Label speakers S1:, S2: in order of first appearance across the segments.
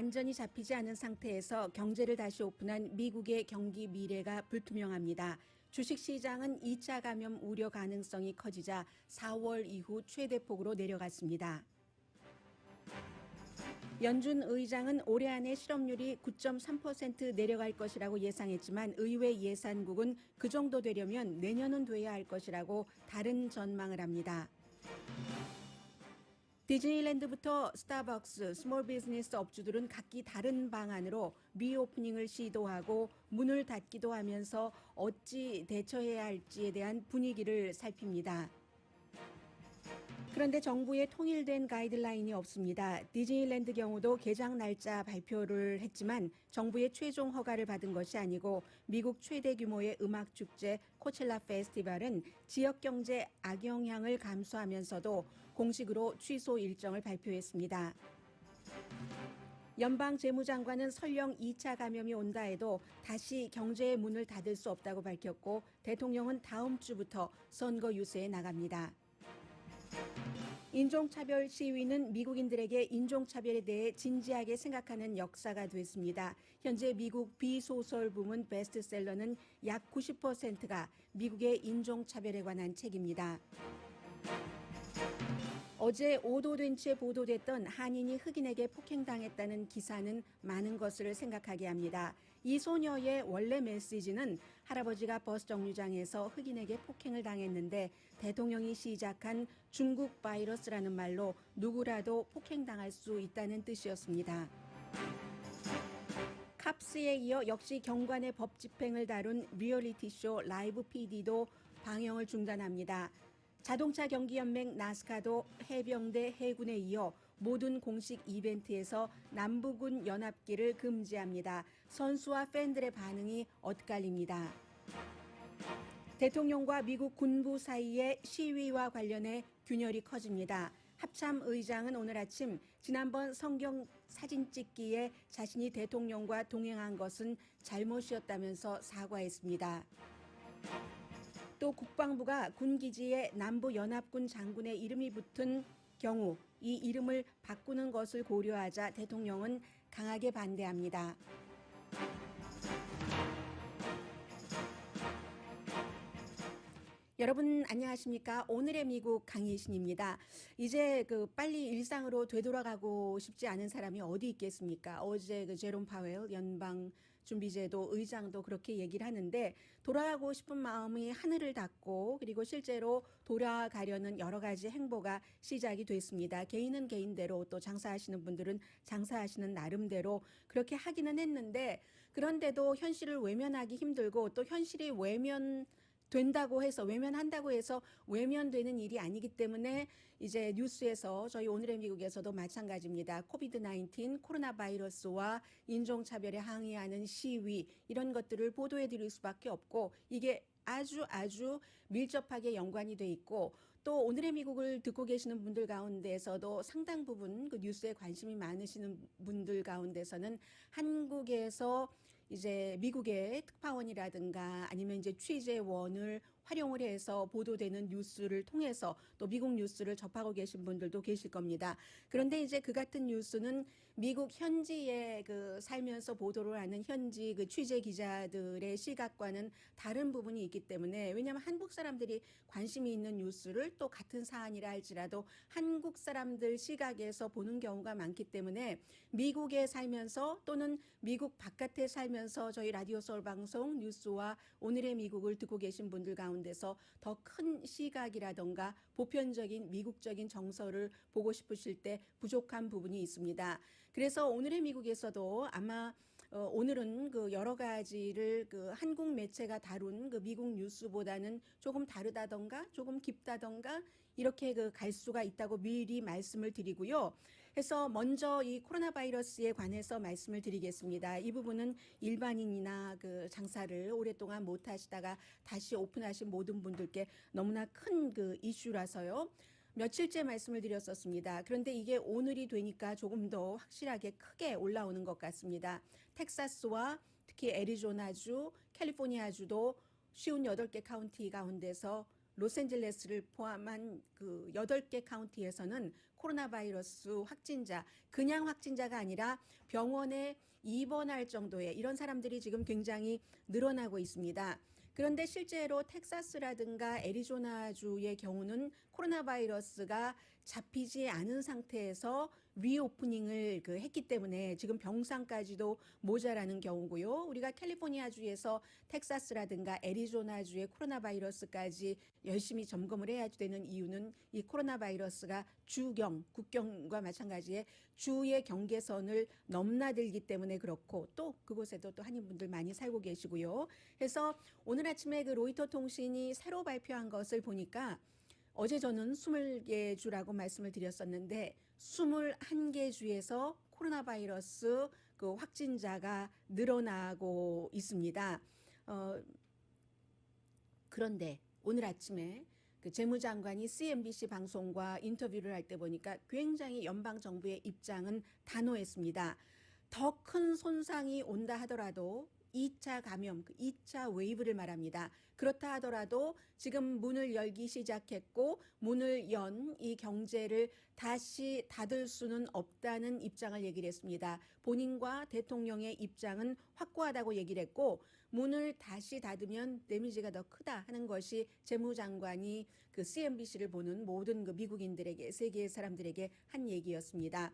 S1: 완전히 잡히지 않은 상태에서 경제를 다시 오픈한 미국의 경기 미래가 불투명합니다. 주식시장은 2차 감염 우려 가능성이 커지자 4월 이후 최대폭으로 내려갔습니다. 연준 의장은 올해 안에 실업률이 9.3% 내려갈 것이라고 예상했지만 의회 예산국은 그 정도 되려면 내년은 돼야 할 것이라고 다른 전망을 합니다. 디즈니랜드부터 스타벅스, 스몰 비즈니스 업주들은 각기 다른 방안으로 리오프닝을 시도하고 문을 닫기도 하면서 어찌 대처해야 할지에 대한 분위기를 살핍니다. 그런데 정부의 통일된 가이드라인이 없습니다. 디즈니랜드 경우도 개장 날짜 발표를 했지만 정부의 최종 허가를 받은 것이 아니고 미국 최대 규모의 음악 축제 코첼라 페스티벌은 지역 경제 악영향을 감수하면서도 공식으로 취소 일정을 발표했습니다. 연방 재무장관은 설령 2차 감염이 온다 해도 다시 경제의 문을 닫을 수 없다고 밝혔고 대통령은 다음 주부터 선거 유세에 나갑니다. 인종차별 시위는 미국인들에게 인종차별에 대해 진지하게 생각하는 역사가 됐습니다. 현재 미국 비소설 부문 베스트셀러는 약 90%가 미국의 인종차별에 관한 책입니다. 어제 오도된 채 보도됐던 한인이 흑인에게 폭행당했다는 기사는 많은 것을 생각하게 합니다. 이 소녀의 원래 메시지는 할아버지가 버스 정류장에서 흑인에게 폭행을 당했는데 대통령이 시작한 중국 바이러스라는 말로 누구라도 폭행당할 수 있다는 뜻이었습니다. 캅스에 이어 역시 경관의 법 집행을 다룬 리얼리티쇼 라이브 PD도 방영을 중단합니다. 자동차 경기연맹 나스카도 해병대 해군에 이어 모든 공식 이벤트에서 남부군 연합기를 금지합니다. 선수와 팬들의 반응이 엇갈립니다. 대통령과 미국 군부 사이의 시위와 관련해 균열이 커집니다. 합참 의장은 오늘 아침 지난번 성경 사진 찍기에 자신이 대통령과 동행한 것은 잘못이었다면서 사과했습니다. 또 국방부가 군기지에 남부연합군 장군의 이름이 붙은 경우 이 이름을 바꾸는 것을 고려하자 대통령은 강하게 반대합니다. 여러분 안녕하십니까? 오늘의 미국 강희신입니다. 이제 빨리 일상으로 되돌아가고 싶지 않은 사람이 어디 있겠습니까? 어제 제롬 파웰 연방 준비제도 의장도 그렇게 얘기를 하는데 돌아가고 싶은 마음이 하늘을 닫고 그리고 실제로 돌아가려는 여러 가지 행보가 시작이 됐습니다. 개인은 개인대로 또 장사하시는 분들은 장사하시는 나름대로 그렇게 하기는 했는데 그런데도 현실을 외면하기 힘들고 또 현실이 된다고 해서 외면한다고 해서 외면되는 일이 아니기 때문에 이제 뉴스에서 저희 오늘의 미국에서도 마찬가지입니다. 코비드-19 코로나 바이러스와 인종차별에 항의하는 시위 이런 것들을 보도해 드릴 수밖에 없고 이게 아주 밀접하게 연관이 돼 있고 또 오늘의 미국을 듣고 계시는 분들 가운데서도 상당 부분 그 뉴스에 관심이 많으시는 분들 가운데서는 한국에서 이제 미국의 특파원이라든가 아니면 이제 취재원을 활용을 해서 보도되는 뉴스를 통해서 또 미국 뉴스를 접하고 계신 분들도 계실 겁니다. 그런데 이제 그 같은 뉴스는 미국 현지에 살면서 보도를 하는 현지 취재 기자들의 시각과는 다른 부분이 있기 때문에 왜냐하면 한국 사람들이 관심이 있는 뉴스를 또 같은 사안이라 할지라도 한국 사람들 시각에서 보는 경우가 많기 때문에 미국에 살면서 또는 미국 바깥에 살면서 저희 라디오 서울 방송 뉴스와 오늘의 미국을 듣고 계신 분들 가운데서 더 큰 시각이라던가 보편적인 미국적인 정서를 보고 싶으실 때 부족한 부분이 있습니다. 그래서 오늘의 미국에서도 아마 오늘은 여러 가지를 한국 매체가 다룬 미국 뉴스보다는 조금 다르다던가 조금 깊다던가 이렇게 갈 수가 있다고 미리 말씀을 드리고요. 해서 먼저 이 코로나 바이러스에 관해서 말씀을 드리겠습니다. 이 부분은 일반인이나 장사를 오랫동안 못 하시다가 다시 오픈하신 모든 분들께 너무나 큰 이슈라서요. 며칠째 말씀을 드렸었습니다. 그런데 이게 오늘이 되니까 조금 더 확실하게 크게 올라오는 것 같습니다. 텍사스와 특히 애리조나주, 캘리포니아주도 58개 카운티 가운데서 로스앤젤레스를 포함한 그 8개 카운티에서는 코로나 바이러스 확진자, 그냥 확진자가 아니라 병원에 입원할 정도의 이런 사람들이 지금 굉장히 늘어나고 있습니다. 그런데 실제로 텍사스라든가 애리조나주의 경우는 코로나 바이러스가 잡히지 않은 상태에서 리오프닝을 했기 때문에 지금 병상까지도 모자라는 경우고요. 우리가 캘리포니아주에서 텍사스라든가 애리조나주의 코로나 바이러스까지 열심히 점검을 해야 되는 이유는 이 코로나 바이러스가 국경과 마찬가지의 주의 경계선을 넘나들기 때문에 그렇고, 또 그곳에도 또 한인분들 많이 살고 계시고요. 그래서 오늘 아침에 그 로이터 통신이 새로 발표한 것을 보니까, 어제 저는 20개 주라고 말씀을 드렸었는데 21개 주에서 코로나 바이러스 그 확진자가 늘어나고 있습니다. 그런데 오늘 아침에 그 재무장관이 CNBC 방송과 인터뷰를 할 때 보니까 굉장히 연방정부의 입장은 단호했습니다. 더 큰 손상이 온다 하더라도 2차 감염, 2차 웨이브를 말합니다. 그렇다 하더라도 지금 문을 열기 시작했고 문을 연 이 경제를 다시 닫을 수는 없다는 입장을 얘기를 했습니다. 본인과 대통령의 입장은 확고하다고 얘기를 했고, 문을 다시 닫으면 데미지가 더 크다 하는 것이 재무장관이 그 CNBC를 보는 모든 그 미국인들에게, 세계의 사람들에게 한 얘기였습니다.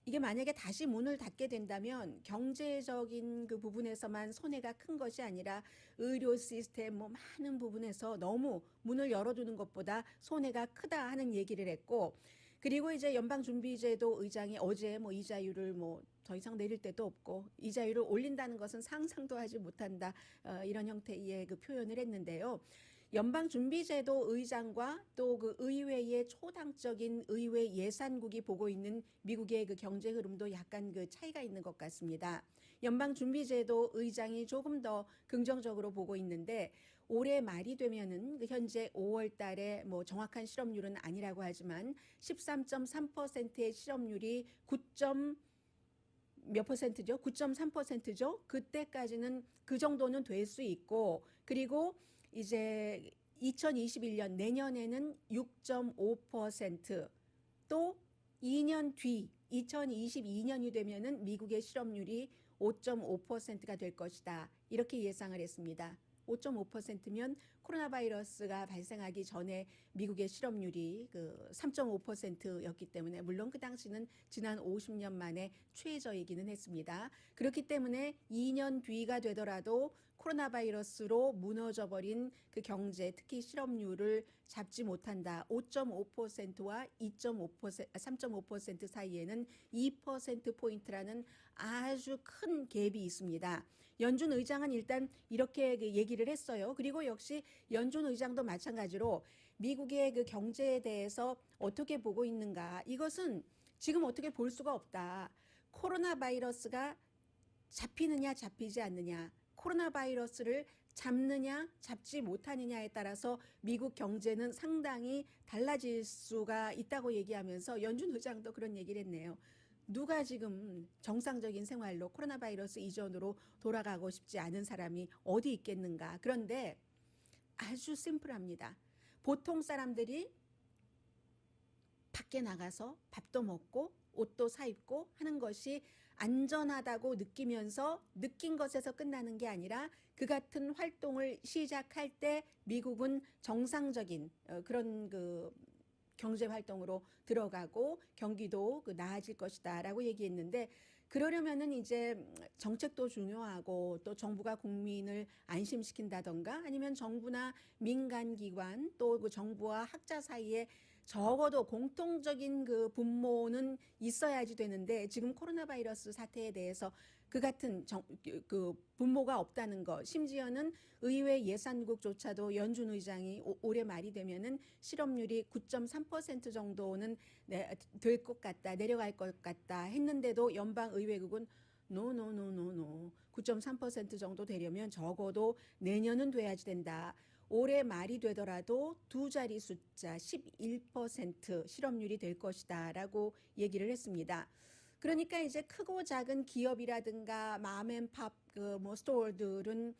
S1: 이게 만약에 다시 문을 닫게 된다면 경제적인 그 부분에서만 손해가 큰 것이 아니라 의료 시스템 뭐 많은 부분에서 너무 문을 열어두는 것보다 손해가 크다 하는 얘기를 했고, 그리고 이제 연방준비제도 의장이 어제 뭐 이자율을 뭐 더 이상 내릴 데도 없고 이자율을 올린다는 것은 상상도 하지 못한다, 이런 형태의 그 표현을 했는데요. 연방준비제도 의장과 또 그 의회의 초당적인 의회 예산국이 보고 있는 미국의 그 경제 흐름도 약간 그 차이가 있는 것 같습니다. 연방준비제도 의장이 조금 더 긍정적으로 보고 있는데, 올해 말이 되면은 그 현재 5월 달에 뭐 정확한 실업률은 아니라고 하지만 13.3%의 실업률이 9. 몇 퍼센트죠? 9.3%죠. 그때까지는 그 정도는 될 수 있고, 그리고 이제 2021년 내년에는 6.5%, 또 2년 뒤 2022년이 되면은 미국의 실업률이 5.5%가 될 것이다, 이렇게 예상을 했습니다. 5.5%면 코로나 바이러스가 발생하기 전에 미국의 실업률이 그 3.5%였기 때문에, 물론 그 당시는 지난 50년 만에 최저이기는 했습니다. 그렇기 때문에 2년 뒤가 되더라도 코로나 바이러스로 무너져버린 그 경제, 특히 실업률을 잡지 못한다. 5.5%와 3.5% 사이에는 2%포인트라는 아주 큰 갭이 있습니다. 연준 의장은 일단 이렇게 얘기를 했어요. 그리고 역시 연준 의장도 마찬가지로 미국의 그 경제에 대해서 어떻게 보고 있는가, 이것은 지금 어떻게 볼 수가 없다. 코로나 바이러스가 잡히느냐 잡히지 않느냐, 코로나 바이러스를 잡느냐 잡지 못하느냐에 따라서 미국 경제는 상당히 달라질 수가 있다고 얘기하면서, 연준 의장도 그런 얘기를 했네요. 누가 지금 정상적인 생활로 코로나 바이러스 이전으로 돌아가고 싶지 않은 사람이 어디 있겠는가. 그런데 아주 심플합니다. 보통 사람들이 밖에 나가서 밥도 먹고 옷도 사입고 하는 것이 안전하다고 느끼면서 느낀 것에서 끝나는 게 아니라, 그 같은 활동을 시작할 때 미국은 정상적인 그런 그 경제 활동으로 들어가고 경기도 나아질 것이다라고 얘기했는데, 그러려면은 이제 정책도 중요하고 또 정부가 국민을 안심시킨다던가, 아니면 정부나 민간기관 또 그 정부와 학자 사이에 적어도 공통적인 그 분모는 있어야지 되는데, 지금 코로나 바이러스 사태에 대해서 그 같은 그 분모가 없다는 것, 심지어는 의회 예산국조차도 연준 의장이 올해 말이 되면은 실업률이 9.3% 정도는 될 것 같다, 내려갈 것 같다 했는데도 연방의회국은 노 9.3% 정도 되려면 적어도 내년은 돼야지 된다. 올해 말이 되더라도 두 자리 숫자 11% 실업률이 될 것이다 라고 얘기를 했습니다. 그러니까 이제 크고 작은 기업이라든가 맘앤팝 뭐 스토어들은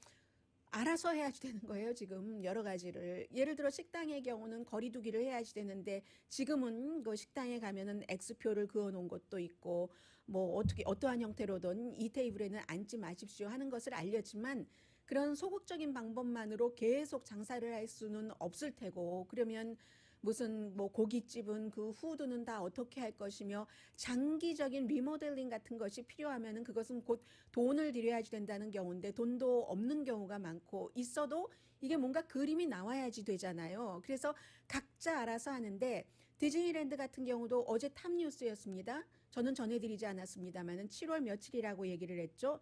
S1: 알아서 해야지 되는 거예요, 지금 여러 가지를. 예를 들어 식당의 경우는 거리 두기를 해야지 되는데 지금은 그 식당에 가면은 X표를 그어 놓은 것도 있고 뭐 어떻게 어떠한 형태로든 이 테이블에는 앉지 마십시오 하는 것을 알렸지만 그런 소극적인 방법만으로 계속 장사를 할 수는 없을 테고 그러면 무슨 뭐 고깃집은 그 후드는 다 어떻게 할 것이며 장기적인 리모델링 같은 것이 필요하면은 그것은 곧 돈을 들여야지 된다는 경우인데 돈도 없는 경우가 많고 있어도 이게 뭔가 그림이 나와야지 되잖아요. 그래서 각자 알아서 하는데 디즈니랜드 같은 경우도 어제 탑뉴스였습니다. 저는 전해드리지 않았습니다만은 7월 며칠이라고 얘기를 했죠.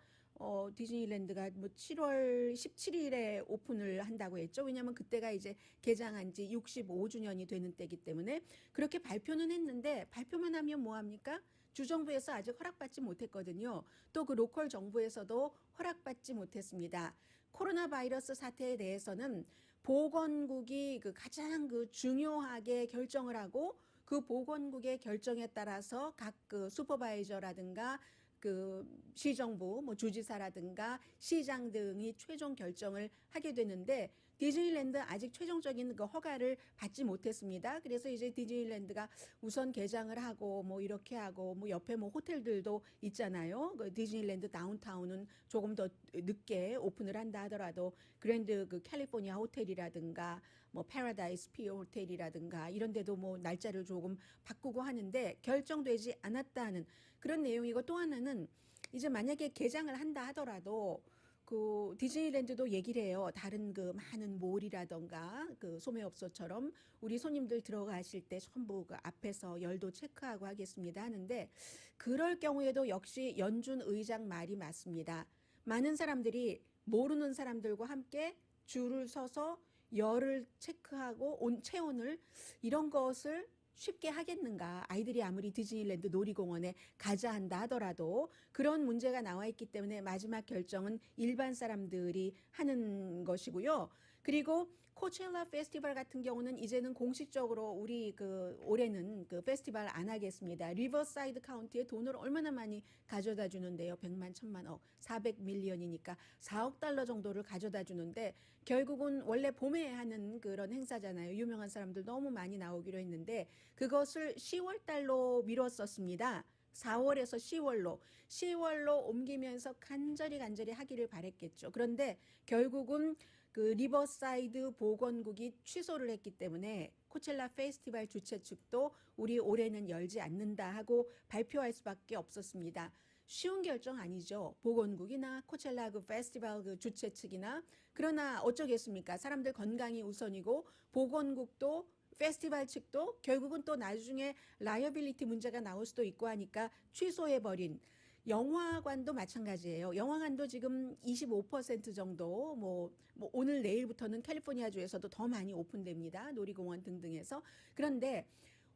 S1: 디즈니랜드가 뭐 7월 17일에 오픈을 한다고 했죠. 왜냐하면 그때가 이제 개장한 지 65주년이 되는 때이기 때문에 그렇게 발표는 했는데 발표만 하면 뭐합니까? 주정부에서 아직 허락받지 못했거든요. 또 그 로컬 정부에서도 허락받지 못했습니다. 코로나 바이러스 사태에 대해서는 보건국이 그 가장 그 중요하게 결정을 하고 그 보건국의 결정에 따라서 각 그 슈퍼바이저라든가 그 시정부, 뭐 주지사라든가 시장 등이 최종 결정을 하게 되는데 디즈니랜드 아직 최종적인 그 허가를 받지 못했습니다. 그래서 이제 디즈니랜드가 우선 개장을 하고 뭐 이렇게 하고 뭐 옆에 뭐 호텔들도 있잖아요. 그 디즈니랜드 다운타운은 조금 더 늦게 오픈을 한다 하더라도 그랜드 그 캘리포니아 호텔이라든가 뭐 패러다이스 피어 호텔이라든가 이런 데도 뭐 날짜를 조금 바꾸고 하는데 결정되지 않았다는 그런 내용이고 또 하나는 이제 만약에 개장을 한다 하더라도 그 디즈니랜드도 얘기를 해요. 다른 그 많은 몰이라던가 그 소매업소처럼 우리 손님들 들어가실 때 전부 그 앞에서 열도 체크하고 하겠습니다 하는데 그럴 경우에도 역시 연준 의장 말이 맞습니다. 많은 사람들이 모르는 사람들과 함께 줄을 서서 열을 체크하고 체온을 이런 것을 쉽게 하겠는가. 아이들이 아무리 디즈니랜드 놀이공원에 가자 한다 하더라도 그런 문제가 나와 있기 때문에 마지막 결정은 일반 사람들이 하는 것이고요. 그리고 코첼라 페스티벌 같은 경우는 이제는 공식적으로 우리 그 올해는 그 페스티벌 안 하겠습니다. 리버사이드 카운티에 돈을 얼마나 많이 가져다 주는데요. 100만, 1000만, 400밀리언이니까 4억 달러 정도를 가져다 주는데 결국은 원래 봄에 하는 그런 행사잖아요. 유명한 사람들 너무 많이 나오기로 했는데 그것을 10월 달로 미뤘었습니다. 4월에서 10월로 옮기면서 간절히 하기를 바랬겠죠. 그런데 결국은 그 리버사이드 보건국이 취소를 했기 때문에 코첼라 페스티벌 주최 측도 우리 올해는 열지 않는다 하고 발표할 수밖에 없었습니다. 쉬운 결정 아니죠. 보건국이나 코첼라 그 페스티벌 그 주최 측이나 그러나 어쩌겠습니까? 사람들 건강이 우선이고 보건국도 페스티벌 측도 결국은 또 나중에 라이어빌리티 문제가 나올 수도 있고 하니까 취소해버린 영화관도 마찬가지예요. 영화관도 지금 25% 정도 뭐 오늘 내일부터는 캘리포니아주에서도 더 많이 오픈됩니다. 놀이공원 등등에서. 그런데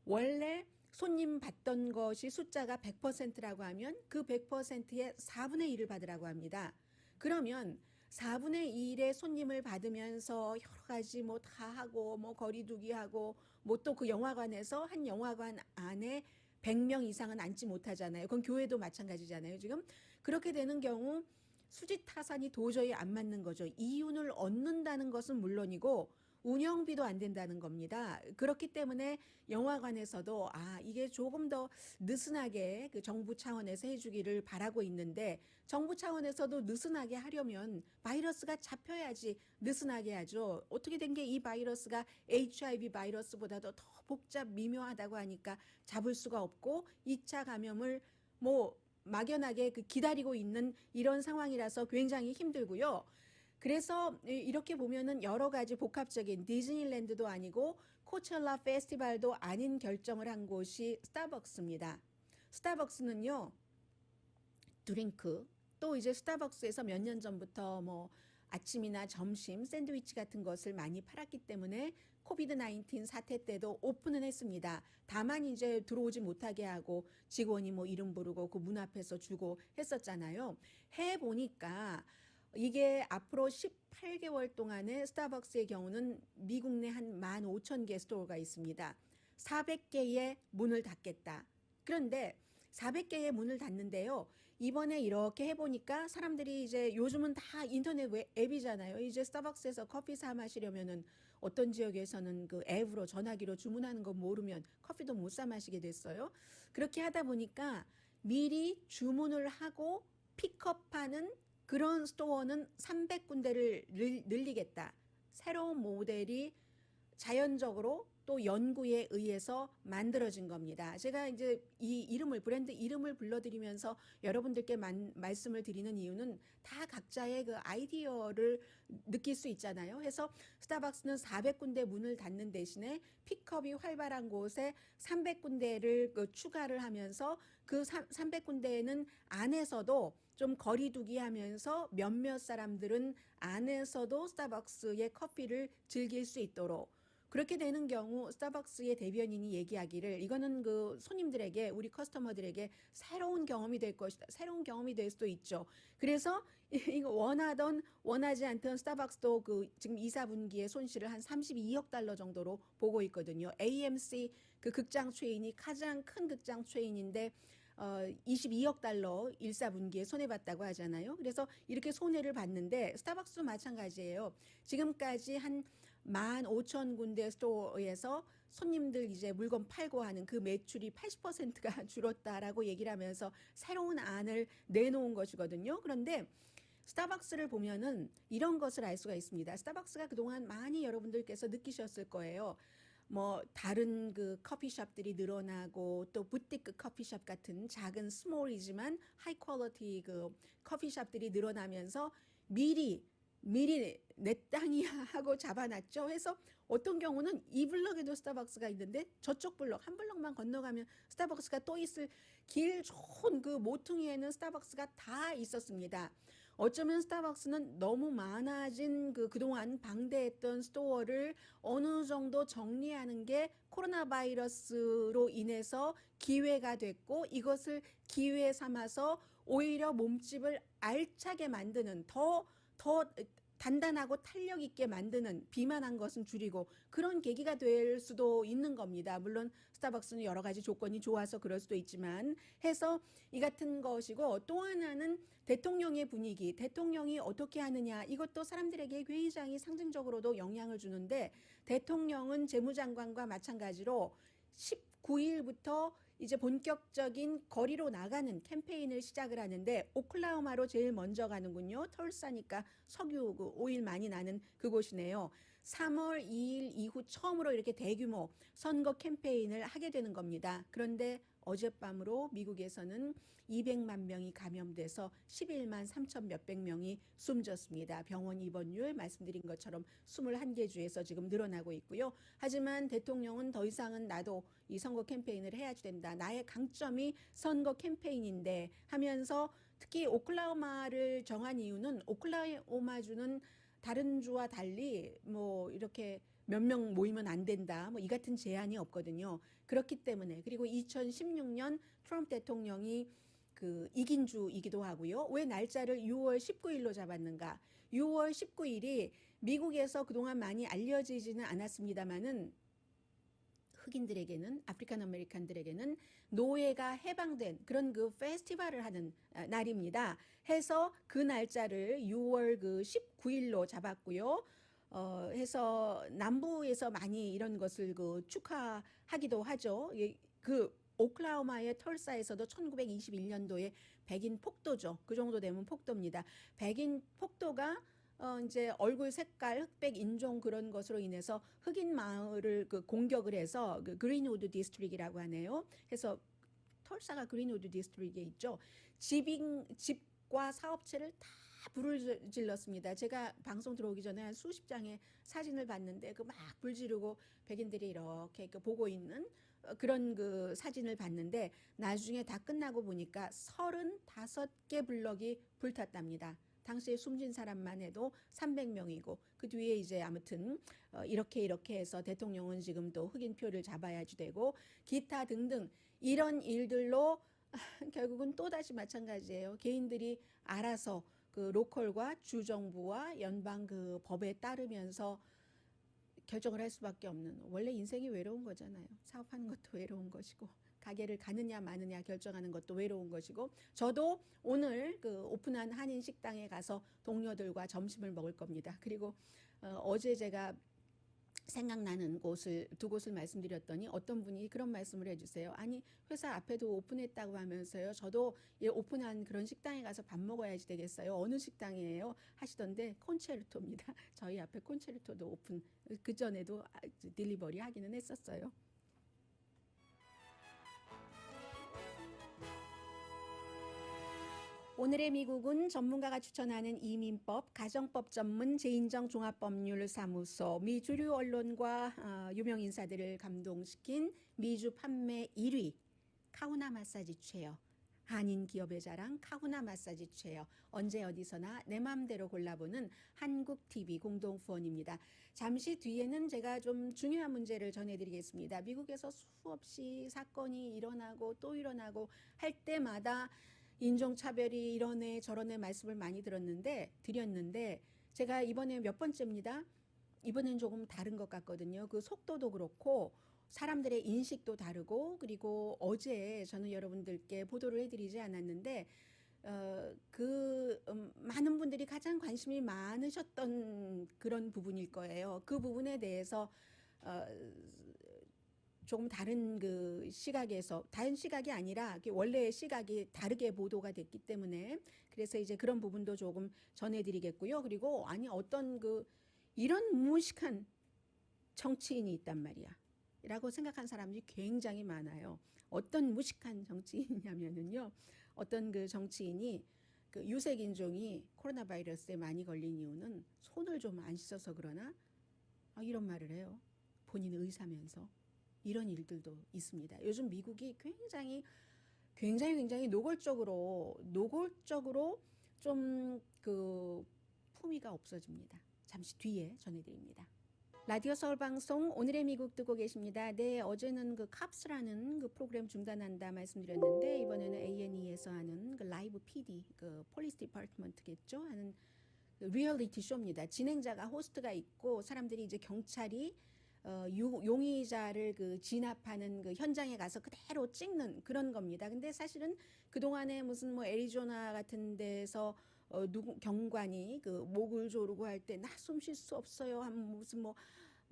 S1: 원래 손님 받던 것이 숫자가 100%라고 하면 그 100%의 4분의 1을 받으라고 합니다. 그러면 4분의 1의 손님을 받으면서 여러 가지 뭐 다 하고 뭐 거리두기 하고 뭐 또 그 영화관에서 한 영화관 안에 100명 이상은 앉지 못하잖아요. 그건 교회도 마찬가지잖아요. 지금 그렇게 되는 경우 수지타산이 도저히 안 맞는 거죠. 이윤을 얻는다는 것은 물론이고 운영비도 안 된다는 겁니다. 그렇기 때문에 영화관에서도 이게 조금 더 느슨하게 그 정부 차원에서 해주기를 바라고 있는데 정부 차원에서도 느슨하게 하려면 바이러스가 잡혀야지 느슨하게 하죠. 어떻게 된 게 이 바이러스가 HIV 바이러스보다도 더 복잡 미묘하다고 하니까 잡을 수가 없고 2차 감염을 뭐 막연하게 그 기다리고 있는 이런 상황이라서 굉장히 힘들고요. 그래서 이렇게 보면은 여러 가지 복합적인 디즈니랜드도 아니고 코첼라 페스티벌도 아닌 결정을 한 곳이 스타벅스입니다. 스타벅스는요, 드링크, 또 이제 스타벅스에서 몇 년 전부터 뭐 아침이나 점심 샌드위치 같은 것을 많이 팔았기 때문에 코비드 19 사태 때도 오픈은 했습니다. 다만 이제 들어오지 못하게 하고 직원이 뭐 이름 부르고 그 문 앞에서 주고 했었잖아요. 해보니까 이게 앞으로 18개월 동안에 스타벅스의 경우는 미국 내 한 15,000개 스토어가 있습니다. 400개의 문을 닫겠다. 그런데 400개의 문을 닫는데요. 이번에 이렇게 해보니까 사람들이 이제 요즘은 다 인터넷 앱이잖아요. 이제 스타벅스에서 커피 사 마시려면은 어떤 지역에서는 그 앱으로 전화기로 주문하는 거 모르면 커피도 못 사 마시게 됐어요. 그렇게 하다 보니까 미리 주문을 하고 픽업하는 그런 스토어는 300군데를 늘리겠다. 새로운 모델이 자연적으로 또 연구에 의해서 만들어진 겁니다. 제가 이제 이 이름을 브랜드 이름을 불러드리면서 여러분들께 말씀을 드리는 이유는 다 각자의 그 아이디어를 느낄 수 있잖아요. 해서 스타벅스는 400군데 문을 닫는 대신에 픽업이 활발한 곳에 300군데를 그 추가를 하면서 그 300군데는 안에서도 좀 거리두기 하면서 몇몇 사람들은 안에서도 스타벅스의 커피를 즐길 수 있도록 그렇게 되는 경우 스타벅스의 대변인이 얘기하기를 이거는 그 손님들에게 우리 커스터머들에게 새로운 경험이 될 것이다. 새로운 경험이 될 수도 있죠. 그래서 이거 원하던 원하지 않던 스타벅스도 그 지금 2, 4분기에 손실을 한 32억 달러 정도로 보고 있거든요. AMC 그 극장 체인이 가장 큰 극장 체인인데 22억 달러 1, 4분기에 손해봤다고 하잖아요. 그래서 이렇게 손해를 봤는데 스타벅스도 마찬가지예요. 지금까지 한 15,000군데 스토어에서 손님들 이제 물건 팔고 하는 그 매출이 80%가 줄었다라고 얘기를 하면서 새로운 안을 내놓은 것이거든요. 그런데 스타벅스를 보면은 이런 것을 알 수가 있습니다. 스타벅스가 그동안 많이 여러분들께서 느끼셨을 거예요. 뭐 다른 그 커피숍들이 늘어나고 또 부티크 커피숍 같은 작은 스몰이지만 하이 퀄리티 그 커피숍들이 늘어나면서 미리 내 땅이야 하고 잡아놨죠. 해서 어떤 경우는 이 블럭에도 스타벅스가 있는데 저쪽 블럭 한 블럭만 건너가면 스타벅스가 또 있을 길 좋은 그 모퉁이에는 스타벅스가 다 있었습니다. 어쩌면 스타벅스는 너무 많아진 그동안 방대했던 스토어를 어느 정도 정리하는 게 코로나 바이러스로 인해서 기회가 됐고 이것을 기회 삼아서 오히려 몸집을 알차게 만드는 더 단단하고 탄력 있게 만드는 비만한 것은 줄이고 그런 계기가 될 수도 있는 겁니다. 물론 스타벅스는 여러 가지 조건이 좋아서 그럴 수도 있지만 해서 이 같은 것이고 또 하나는 대통령의 분위기, 대통령이 어떻게 하느냐 이것도 사람들에게 굉장히 상징적으로도 영향을 주는데 대통령은 재무장관과 마찬가지로 19일부터 이제 본격적인 거리로 나가는 캠페인을 시작을 하는데 오클라호마로 제일 먼저 가는군요. 털사니까 석유 그 오일 많이 나는 그곳이네요. 3월 2일 이후 처음으로 이렇게 대규모 선거 캠페인을 하게 되는 겁니다. 그런데 어젯밤으로 미국에서는 200만 명이 감염돼서 11만 3천 몇백 명이 숨졌습니다. 병원 입원율 말씀드린 것처럼 21개 주에서 지금 늘어나고 있고요. 하지만 대통령은 더 이상은 나도 이 선거 캠페인을 해야지 된다. 나의 강점이 선거 캠페인인데 하면서 특히 오클라호마를 정한 이유는 오클라호마주는 다른 주와 달리 뭐 이렇게 몇 명 모이면 안 된다. 뭐 이 같은 제한이 없거든요. 그렇기 때문에 그리고 2016년 트럼프 대통령이 그 이긴 주이기도 하고요. 왜 날짜를 6월 19일로 잡았는가? 6월 19일이 미국에서 그동안 많이 알려지지는 않았습니다만은 흑인들에게는 아프리칸 아메리칸들에게는 노예가 해방된 그런 그 페스티벌을 하는 날입니다. 해서 그 날짜를 6월 그 19일로 잡았고요. 해서 남부에서 많이 이런 것을 그 축하하기도 하죠. 그 오클라호마의 털사에서도 1921년도에 백인 폭도죠. 그 정도 되면 폭도입니다. 백인 폭도가 이제 얼굴 색깔 흑백 인종 그런 것으로 인해서 흑인 마을을 그 공격을 해서 그 그린우드 디스트릭이라고 하네요. 해서 털사가 그린우드 디스트릭에 있죠. 집과 사업체를 다 불을 질렀습니다. 제가 방송 들어오기 전에 한 수십 장의 사진을 봤는데 그 막 불 지르고 백인들이 이렇게 보고 있는 그런 그 사진을 봤는데 나중에 다 끝나고 보니까 35개 블럭이 불탔답니다. 당시에 숨진 사람만 해도 300명이고 그 뒤에 이제 아무튼 이렇게 해서 대통령은 지금 또 흑인 표를 잡아야지 되고 기타 등등 이런 일들로 결국은 또다시 마찬가지예요. 개인들이 알아서 그 로컬과 주정부와 연방 그 법에 따르면서 결정을 할 수밖에 없는 원래 인생이 외로운 거잖아요. 사업하는 것도 외로운 것이고 가게를 가느냐 마느냐 결정하는 것도 외로운 것이고, 저도 오늘 그 오픈한 한인 식당에 가서 동료들과 점심을 먹을 겁니다. 그리고 어제 제가 생각나는 곳을 두 곳을 말씀드렸더니 어떤 분이 그런 말씀을 해주세요. 아니, 회사 앞에도 오픈했다고 하면서요, 저도 오픈한 그런 식당에 가서 밥 먹어야지 되겠어요. 어느 식당이에요? 하시던데 콘체르토입니다. 저희 앞에 콘체르토도 오픈, 그 전에도 딜리버리 하기는 했었어요. 오늘의 미국은 전문가가 추천하는 이민법, 가정법 전문 재인정 종합법률사무소, 미주류 언론과 유명 인사들을 감동시킨 미주 판매 1위 카우나 마사지 체어, 한인 기업의 자랑 카우나 마사지 체어, 언제 어디서나 내 마음대로 골라보는 한국TV 공동후원입니다. 잠시 뒤에는 제가 좀 중요한 문제를 전해드리겠습니다. 미국에서 수없이 사건이 일어나고 또 일어나고 할 때마다 인종차별이 이러네 저러네 말씀을 많이 드렸는데 제가 이번에 몇 번째입니다. 이번엔 조금 다른 것 같거든요. 그 속도도 그렇고 사람들의 인식도 다르고, 그리고 어제 저는 여러분들께 보도를 해드리지 않았는데 많은 분들이 가장 관심이 많으셨던 그런 부분일 거예요. 그 부분에 대해서 조금 다른 그 시각에서, 다른 시각이 아니라 원래의 시각이 다르게 보도가 됐기 때문에, 그래서 이제 그런 부분도 조금 전해드리겠고요. 그리고 아니 어떤 이런 무식한 정치인이 있단 말이야 라고 생각한 사람들이 굉장히 많아요. 어떤 무식한 정치인이냐면요, 어떤 그 정치인이 그 유색 인종이 코로나 바이러스에 많이 걸린 이유는 손을 좀 안 씻어서 그러나, 이런 말을 해요. 본인은 의사면서. 이런 일들도 있습니다. 요즘 미국이 굉장히 노골적으로 좀 그 품위가 없어집니다. 잠시 뒤에 전해드립니다. 라디오 서울 방송 오늘의 미국 듣고 계십니다. 네, 어제는 그 캅스라는 그 프로그램 중단한다 말씀드렸는데, 이번에는 A&E에서 하는 그 라이브 PD, 그 폴리스 디파트먼트겠죠, 하는 그 리얼리티 쇼입니다. 진행자가 호스트가 있고 사람들이 이제 경찰이 용의자를 그 진압하는 그 현장에 가서 그대로 찍는 그런 겁니다. 근데 사실은 그동안에 무슨 뭐 애리조나 같은 데서 경관이 그 목을 조르고 할 때 나 숨 쉴 수 없어요 하면 무슨 뭐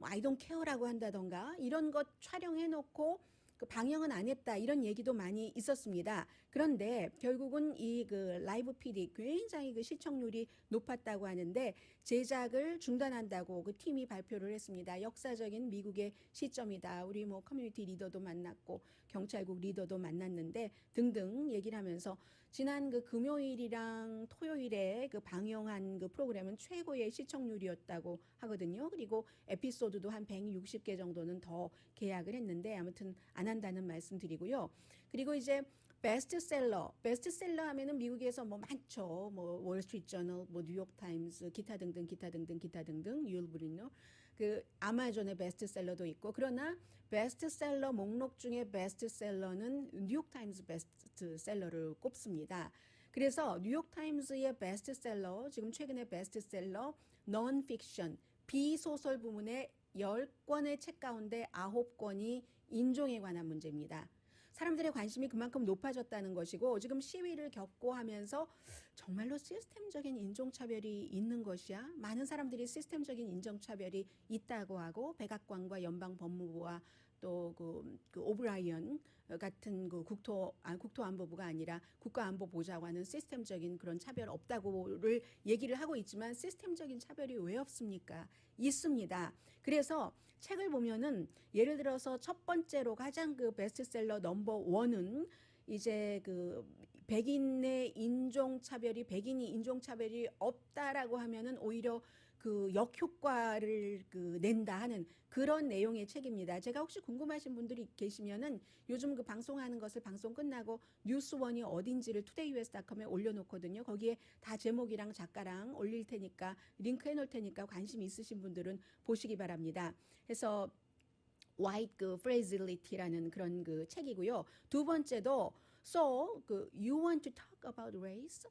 S1: I don't care라고 한다던가 이런 것 촬영해 놓고 그 방영은 안 했다 이런 얘기도 많이 있었습니다. 그런데 결국은 이 그 라이브 PD 굉장히 그 시청률이 높았다고 하는데 제작을 중단한다고 그 팀이 발표를 했습니다. 역사적인 미국의 시점이다. 우리 뭐 커뮤니티 리더도 만났고 경찰국 리더도 만났는데 등등 얘기를 하면서 지난 그 금요일이랑 토요일에 그 방영한 그 프로그램은 최고의 시청률이었다고 하거든요. 그리고 에피소드도 한 160개 정도는 더 계약을 했는데 아무튼 안 한다는 말씀 드리고요. 그리고 이제 베스트셀러 하면은 미국에서 뭐 많죠. 뭐 월스트리트 저널, 뭐 뉴욕 타임스, 기타 등등 유일브리너, 그 아마존의 베스트셀러도 있고, 그러나 베스트셀러 목록 중에 베스트셀러는 뉴욕 타임스 베스트셀러를 꼽습니다. 그래서 뉴욕 타임스의 베스트셀러, 지금 최근에 베스트셀러 non-fiction 비소설 부문의 10권의 책 가운데 9권이 인종에 관한 문제입니다. 사람들의 관심이 그만큼 높아졌다는 것이고, 지금 시위를 겪고 하면서 정말로 시스템적인 인종차별이 있는 것이야? 많은 사람들이 시스템적인 인종차별이 있다고 하고, 백악관과 연방법무부와 또 그 오브라이언 같은 그 국토안보부가 아니라 국가안보보좌관은 시스템적인 그런 차별 없다고를 얘기를 하고 있지만 시스템적인 차별이 왜 없습니까? 있습니다. 그래서 책을 보면은 예를 들어서 첫 번째로 가장 그 베스트셀러 넘버 원은 이제 그 백인의 인종차별이, 백인이 인종차별이 없다라고 하면은 오히려 그 역효과를 그 낸다 하는 그런 내용의 책입니다. 제가 혹시 궁금하신 분들이 계시면은 요즘 그 방송하는 것을 방송 끝나고 뉴스원이 어딘지를 투데이US.com에 올려놓거든요. 거기에 다 제목이랑 작가랑 올릴 테니까 링크 해놓을 테니까 관심 있으신 분들은 보시기 바랍니다. 그래서 White 그 Fragility라는 그런 그 책이고요. 두 번째도 So 그 You want to talk about race?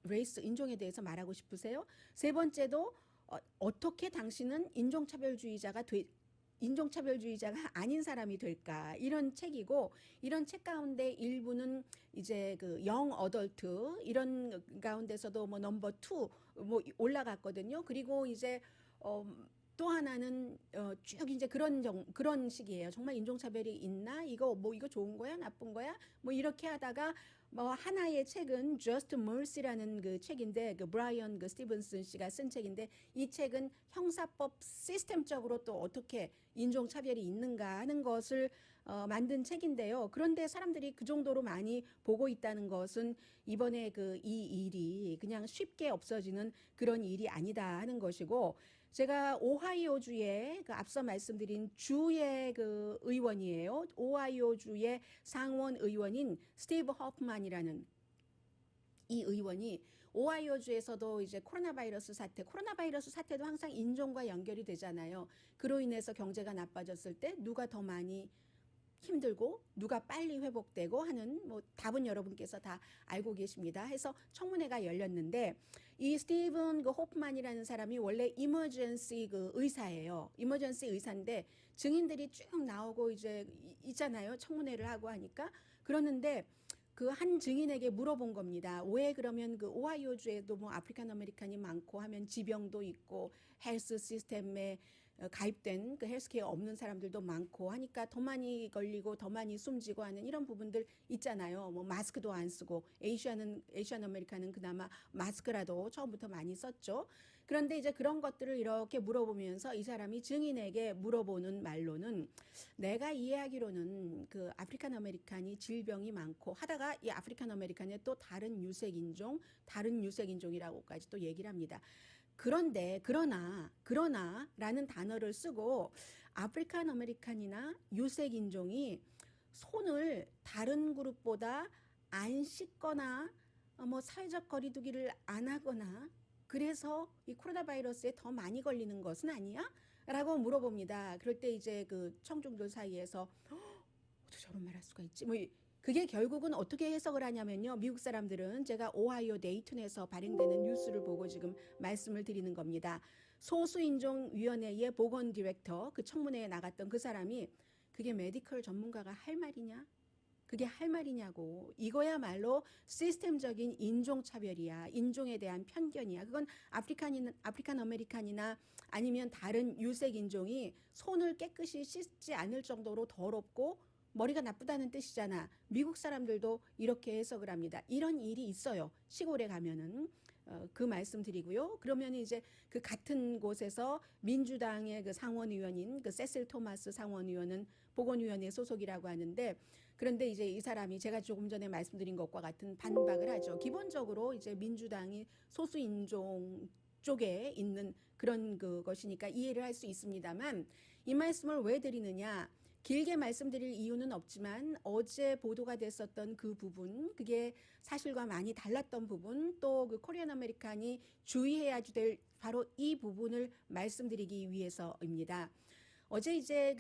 S1: 레이스 인종에 대해서 말하고 싶으세요? 세 번째도 어떻게 당신은 인종차별주의자가 인종차별주의자가 아닌 사람이 될까 이런 책이고 이런 책 가운데 일부는 이제 그 영 어덜트 이런 가운데서도 뭐 넘버 투 뭐 올라갔거든요. 그리고 이제 또 하나는 쭉 이제 그런 식이에요. 정말 인종차별이 있나? 이거 뭐 이거 좋은 거야? 나쁜 거야? 뭐 이렇게 하다가 뭐 하나의 책은 Just Mercy라는 그 책인데 그 브라이언 그 스티븐슨 씨가 쓴 책인데 이 책은 형사법 시스템적으로 또 어떻게 인종차별이 있는가 하는 것을 만든 책인데요. 그런데 사람들이 그 정도로 많이 보고 있다는 것은 이번에 그 이 일이 그냥 쉽게 없어지는 그런 일이 아니다 하는 것이고 제가 오하이오주의 그 앞서 말씀드린 주의 그 의원이에요. 오하이오주의 상원 의원인 스티브 허프만이라는 이 의원이 오하이오주에서도 이제 코로나 바이러스 사태도 항상 인종과 연결이 되잖아요. 그로 인해서 경제가 나빠졌을 때 누가 더 많이 힘들고 누가 빨리 회복되고 하는 뭐 답은 여러분께서 다 알고 계십니다. 해서 청문회가 열렸는데 이 스티븐 그 호프만이라는 사람이 원래 이머전시 그 의사예요. 이머전시 의사인데 증인들이 쭉 나오고 이제 있잖아요. 청문회를 하고 하니까 그러는데 그 한 증인에게 물어본 겁니다. 왜 그러면 그 오하이오주에도 뭐 아프리칸 아메리칸이 많고 하면 지병도 있고 헬스 시스템에 가입된 그 헬스케어 없는 사람들도 많고 하니까 더 많이 걸리고 더 많이 숨지고 하는 이런 부분들 있잖아요. 뭐 마스크도 안 쓰고 에이시안 아메리카는 그나마 마스크라도 처음부터 많이 썼죠. 그런데 이제 그런 것들을 이렇게 물어보면서 이 사람이 증인에게 물어보는 말로는 내가 이해하기로는 그 아프리칸 아메리칸이 질병이 많고 하다가 이 아프리칸 아메리칸의 또 다른 유색인종이라고까지 또 얘기를 합니다. 그런데 그러나라는 단어를 쓰고 아프리칸 아메리칸이나 유색인종이 손을 다른 그룹보다 안 씻거나 뭐 사회적 거리두기를 안 하거나 그래서 이 코로나 바이러스에 더 많이 걸리는 것은 아니야? 라고 물어봅니다. 그럴 때 이제 그 청중들 사이에서 어떻게 저런 말 할 수가 있지? 뭐 그게 결국은 어떻게 해석을 하냐면요. 미국 사람들은 제가 오하이오 데이튼에서 발행되는 뉴스를 보고 지금 말씀을 드리는 겁니다. 소수인종위원회의 보건 디렉터 그 청문회에 나갔던 그 사람이 그게 메디컬 전문가가 할 말이냐? 그게 할 말이냐고. 이거야말로 시스템적인 인종차별이야. 인종에 대한 편견이야. 그건 아프리칸 아메리칸이나 아니면 다른 유색 인종이 손을 깨끗이 씻지 않을 정도로 더럽고 머리가 나쁘다는 뜻이잖아. 미국 사람들도 이렇게 해석을 합니다. 이런 일이 있어요. 시골에 가면은. 그 말씀 드리고요. 그러면 이제 그 같은 곳에서 민주당의 그 상원의원인 그 세실 토마스 상원의원은 보건위원회 소속이라고 하는데 그런데 이제 이 사람이 제가 조금 전에 말씀드린 것과 같은 반박을 하죠. 기본적으로 이제 민주당이 소수인종 쪽에 있는 그런 그것이니까 이해를 할 수 있습니다만 이 말씀을 왜 드리느냐. 길게 말씀드릴 이유는 없지만 어제 보도가 됐었던 그 부분, 그게 사실과 많이 달랐던 부분, 또 그 코리안 아메리칸이 주의해야 될 바로 이 부분을 말씀드리기 위해서입니다. 어제 이제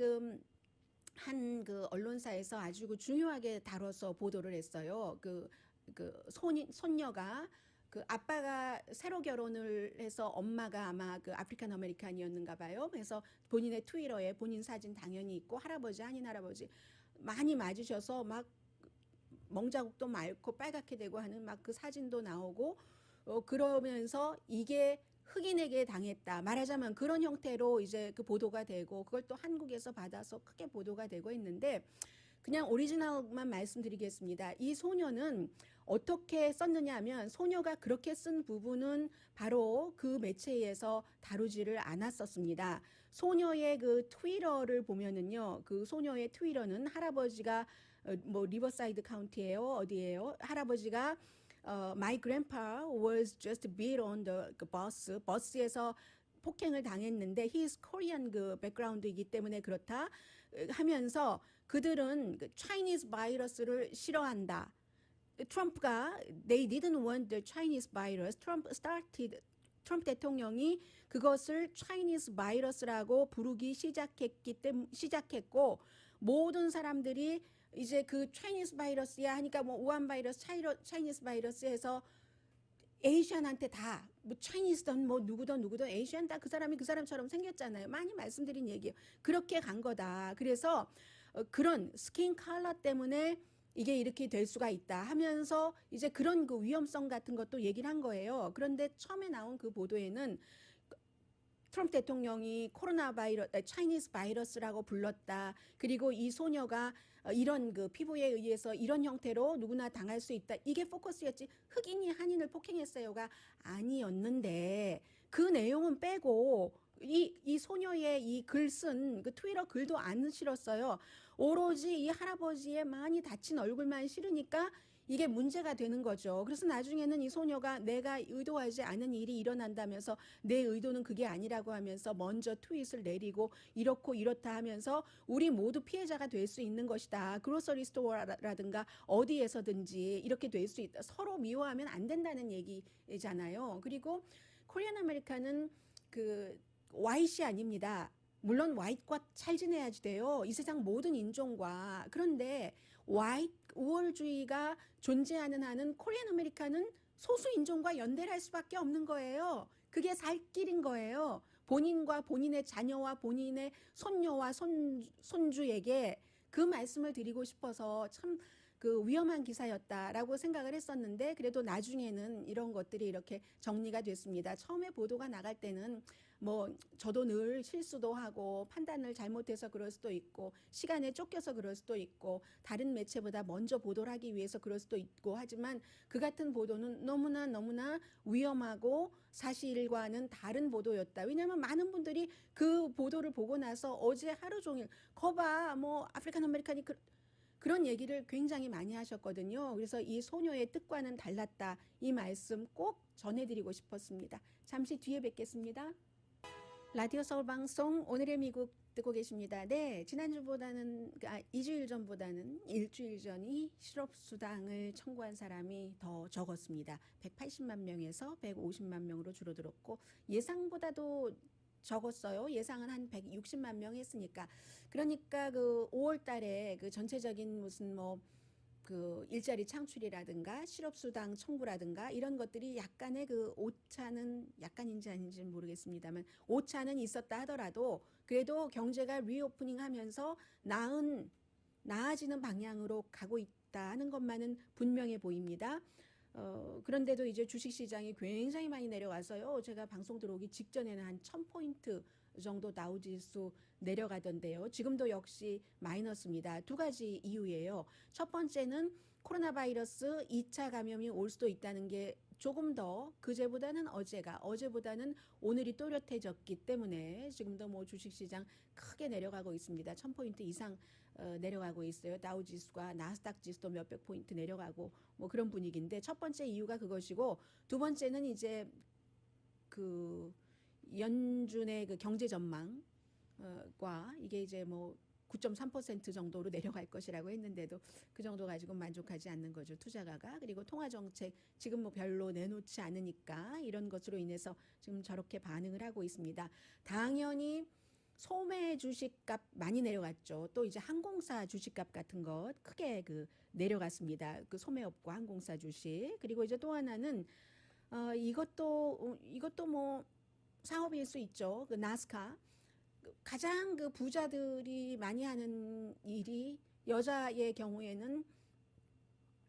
S1: 한 그 언론사에서 아주 중요하게 다뤄서 보도를 했어요. 그 손녀가 그 아빠가 새로 결혼을 해서 엄마가 아마 그 아프리칸 아메리칸이었는가 봐요. 그래서 본인의 트위터에 본인 사진 당연히 있고 한인 할아버지 많이 맞으셔서 막 멍자국도 맑고 빨갛게 되고 하는 막 그 사진도 나오고 그러면서 이게 흑인에게 당했다. 말하자면 그런 형태로 이제 그 보도가 되고 그걸 또 한국에서 받아서 크게 보도가 되고 있는데 그냥 오리지널만 말씀드리겠습니다. 이 소녀는 어떻게 썼느냐 하면 소녀가 그렇게 쓴 부분은 바로 그 매체에서 다루지를 않았었습니다. 소녀의 그 트위터를 보면은요. 그 소녀의 트위터는 할아버지가 뭐 리버사이드 카운티예요. 어디예요? 할아버지가 My grandpa was just beat on the bus. 버스에서 폭행을 당했는데 he's Korean 그 백그라운드이기 때문에 그렇다 하면서 그들은 Chinese 바이러스를 싫어한다. 트럼프가 they didn't want the Chinese virus. 트럼프 대통령이 그것을 Chinese 바이러스라고 부르기 시작했고 모든 사람들이 이제 그 Chinese 바이러스야 하니까 뭐 우한 바이러스, Chinese 바이러스 해서 에이시안한테 다, 뭐 차이니스든 뭐 누구든 에이시안 다 그 사람이 그 사람처럼 생겼잖아요. 많이 말씀드린 얘기예요. 그렇게 간 거다. 그래서 그런 스킨 컬러 때문에 이게 이렇게 될 수가 있다 하면서 이제 그런 그 위험성 같은 것도 얘기를 한 거예요. 그런데 처음에 나온 그 보도에는 트럼프 대통령이 코로나 바이러스, 차이니스 바이러스라고 불렀다. 그리고 이 소녀가 이런 그 피부에 의해서 이런 형태로 누구나 당할 수 있다. 이게 포커스였지. 흑인이 한인을 폭행했어요가 아니었는데 그 내용은 빼고 이 소녀의 이 글 쓴 그 트위터 글도 안 실었어요. 오로지 이 할아버지의 많이 다친 얼굴만 실으니까 이게 문제가 되는 거죠. 그래서 나중에는 이 소녀가 내가 의도하지 않은 일이 일어난다면서 내 의도는 그게 아니라고 하면서 먼저 트윗을 내리고 이렇고 이렇다 하면서 우리 모두 피해자가 될 수 있는 것이다. 그로서리 스토어라든가 어디에서든지 이렇게 될 수 있다. 서로 미워하면 안 된다는 얘기잖아요. 그리고 코리안 아메리카는 그 와이시 아닙니다. 물론 화이트과 잘 지내야지 돼요. 이 세상 모든 인종과. 그런데 화이트 우월주의가 존재하는 한은 코리안 아메리카는 소수 인종과 연대를 할 수밖에 없는 거예요. 그게 살 길인 거예요. 본인과 본인의 자녀와 본인의 손녀와 손주에게 그 말씀을 드리고 싶어서 참 그 위험한 기사였다라고 생각을 했었는데 그래도 나중에는 이런 것들이 이렇게 정리가 됐습니다. 처음에 보도가 나갈 때는 뭐 저도 늘 실수도 하고 판단을 잘못해서 그럴 수도 있고 시간에 쫓겨서 그럴 수도 있고 다른 매체보다 먼저 보도를 하기 위해서 그럴 수도 있고 하지만 그 같은 보도는 너무나 위험하고 사실과는 다른 보도였다. 왜냐하면 많은 분들이 그 보도를 보고 나서 어제 하루 종일 거봐 뭐 아프리칸 아메리칸이 그런 얘기를 굉장히 많이 하셨거든요. 그래서 이 소녀의 뜻과는 달랐다. 이 말씀 꼭 전해드리고 싶었습니다. 잠시 뒤에 뵙겠습니다. 라디오 서울 방송 오늘의 미국 듣고 계십니다. 네, 지난주보다는 2주일 전보다는 일주일 전이 실업수당을 청구한 사람이 더 적었습니다. 180만 명에서 150만 명으로 줄어들었고 예상보다도 적었어요. 예상은 한 160만 명 했으니까. 그러니까 그 5월 달에 그 전체적인 무슨 뭐 그 일자리 창출이라든가 실업수당 청구라든가 이런 것들이 약간의 그 오차는 약간인지 아닌지는 모르겠습니다만 오차는 있었다 하더라도 그래도 경제가 리오프닝 하면서 나아지는 방향으로 가고 있다 하는 것만은 분명해 보입니다. 그런데도 이제 주식시장이 굉장히 많이 내려가서요. 제가 방송 들어오기 직전에는 한 1000포인트 정도 다우지수 내려가던데요. 지금도 역시 마이너스입니다. 두 가지 이유예요. 첫 번째는 코로나 바이러스 2차 감염이 올 수도 있다는 게 조금 더 어제보다는 오늘이 또렷해졌기 때문에 지금도 뭐 주식시장 크게 내려가고 있습니다. 1000포인트 이상 내려가고 있어요. 다우지수가 나스닥 지수도 몇백 포인트 내려가고 뭐 그런 분위기인데 첫 번째 이유가 그것이고 두 번째는 이제 그 연준의 그 경제 전망과 이게 이제 뭐 9.3% 정도로 내려갈 것이라고 했는데도 그 정도 가지고 만족하지 않는 거죠. 투자가가. 그리고 통화정책 지금 뭐 별로 내놓지 않으니까 이런 것으로 인해서 지금 저렇게 반응을 하고 있습니다. 당연히 소매 주식값 많이 내려갔죠. 또 이제 항공사 주식값 같은 것 크게 그 내려갔습니다. 그 소매업과 항공사 주식. 그리고 이제 또 하나는 이것도 뭐 상업일 수 있죠. 그 나스카. 가장 그 부자들이 많이 하는 일이 여자의 경우에는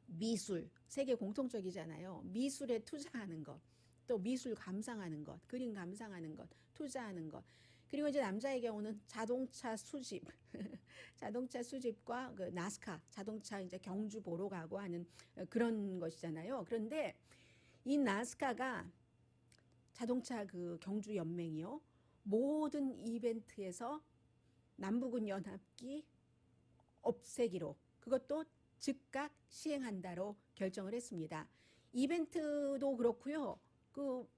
S1: 미술, 세계 공통적이잖아요. 미술에 투자하는 것, 또 미술 감상하는 것, 그림 감상하는 것, 투자하는 것. 그리고 이제 남자의 경우는 자동차 수집, 자동차 수집과 그 나스카, 자동차 이제 경주 보러 가고 하는 그런 것이잖아요. 그런데 이 나스카가 자동차 그 경주 연맹이요. 모든 이벤트에서 남북은 연합기 없애기로 그것도 즉각 시행한다로 결정을 했습니다. 이벤트도 그렇고요. 그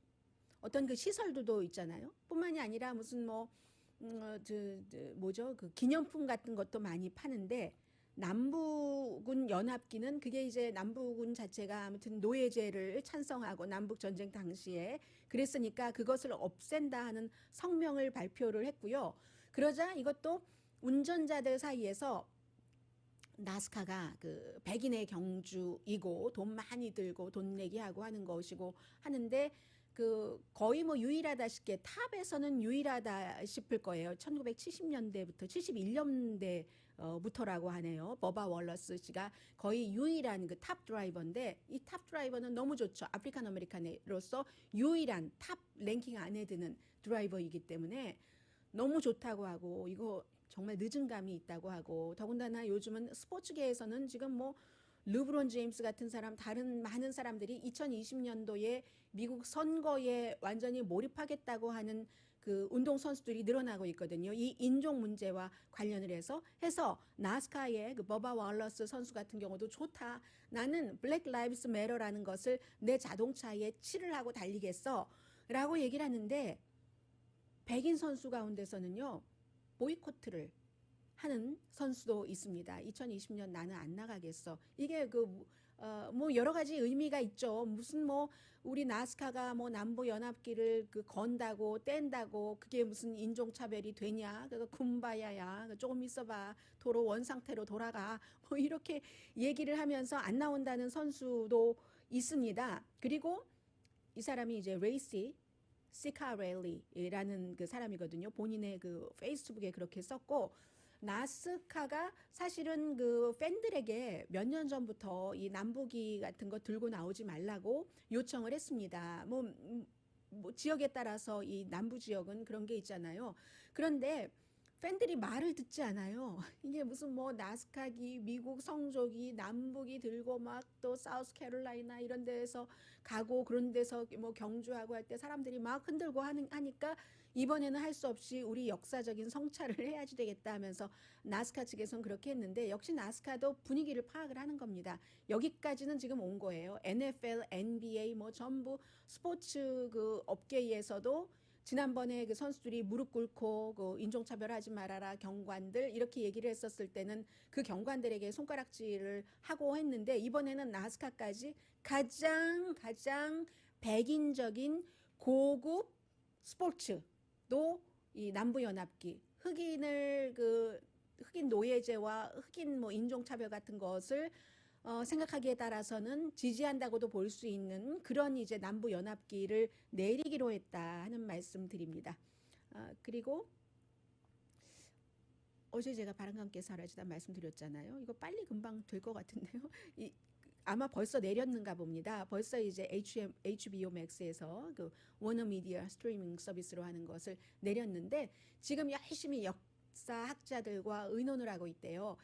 S1: 어떤 그 시설들도 있잖아요. 뿐만이 아니라 무슨 뭐 뭐죠? 그 기념품 같은 것도 많이 파는데 남북군 연합기는 그게 이제 남북군 자체가 아무튼 노예제를 찬성하고 남북 전쟁 당시에 그랬으니까 그것을 없앤다 하는 성명을 발표를 했고요. 그러자 이것도 운전자들 사이에서 나스카가 그 백인의 경주이고 돈 많이 들고 돈 내기 하고 하는 것이고 하는데 그 거의 뭐 유일하다 싶게 탑에서는 유일하다 싶을 거예요. 1970년대부터 71년대 부터라고 하네요. 버바 월러스 씨가 거의 유일한 그 탑 드라이버인데 이 탑 드라이버는 너무 좋죠. 아프리칸 아메리칸으로서 유일한 탑 랭킹 안에 드는 드라이버이기 때문에 너무 좋다고 하고 이거 정말 늦은 감이 있다고 하고 더군다나 요즘은 스포츠계에서는 지금 뭐 르브론 제임스 같은 사람 다른 많은 사람들이 2020년도에 미국 선거에 완전히 몰입하겠다고 하는 그 운동 선수들이 늘어나고 있거든요. 이 인종 문제와 관련을 해서 나스카의 그 버바 월러스 선수 같은 경우도 좋다. 나는 블랙 라이브스 매터라는 것을 내 자동차에 칠을 하고 달리겠어라고 얘기를 하는데 백인 선수 가운데서는요. 보이콧을 하는 선수도 있습니다. 2020년 나는 안 나가겠어. 이게 뭐 여러 가지 의미가 있죠. 무슨 뭐 우리 나스카가 뭐 남부 연합기를 그 건다고 뗀다고 그게 무슨 인종차별이 되냐? 그거 굼바야야. 조금 있어봐. 도로 원상태로 돌아가. 뭐 이렇게 얘기를 하면서 안 나온다는 선수도 있습니다. 그리고 이 사람이 이제 레이시 시카렐리라는 그 사람이거든요. 본인의 그 페이스북에 그렇게 썼고 나스카가 사실은 그 팬들에게 몇 년 전부터 이 남부기 같은 거 들고 나오지 말라고 요청을 했습니다. 뭐 지역에 따라서 이 남부 지역은 그런 게 있잖아요. 그런데 팬들이 말을 듣지 않아요. 이게 무슨 뭐 나스카기, 미국 성조기, 남북이 들고 막 또 사우스캐롤라이나 이런 데에서 가고 그런 데서 뭐 경주하고 할 때 사람들이 막 흔들고 하니까 이번에는 할 수 없이 우리 역사적인 성찰을 해야지 되겠다 하면서 나스카 측에서는 그렇게 했는데 역시 나스카도 분위기를 파악을 하는 겁니다. 여기까지는 지금 온 거예요. NFL, NBA 뭐 전부 스포츠 그 업계에서도 지난번에 그 선수들이 무릎 꿇고 그 인종차별하지 말아라 경관들 이렇게 얘기를 했었을 때는 그 경관들에게 손가락질을 하고 했는데 이번에는 나스카까지 가장 백인적인 고급 스포츠도 이 남부연합기 흑인 노예제와 흑인 뭐 인종차별 같은 것을 생각하기에 따라서는 지지한다고도 볼 수 있는 그런 이제 남부 연합기를 내리기로 했다 하는 말씀 드립니다. 그리고 어제 제가 바람과 함께 사라지다 말씀드렸잖아요. 이거 빨리 금방 될 것 같은데요. 아마 벌써 내렸는가 봅니다. 벌써 이제 HBO Max에서 그 워너미디어 스트리밍 서비스로 하는 것을 내렸는데 지금 열심히 역사학자들과 의논을 하고 있대요.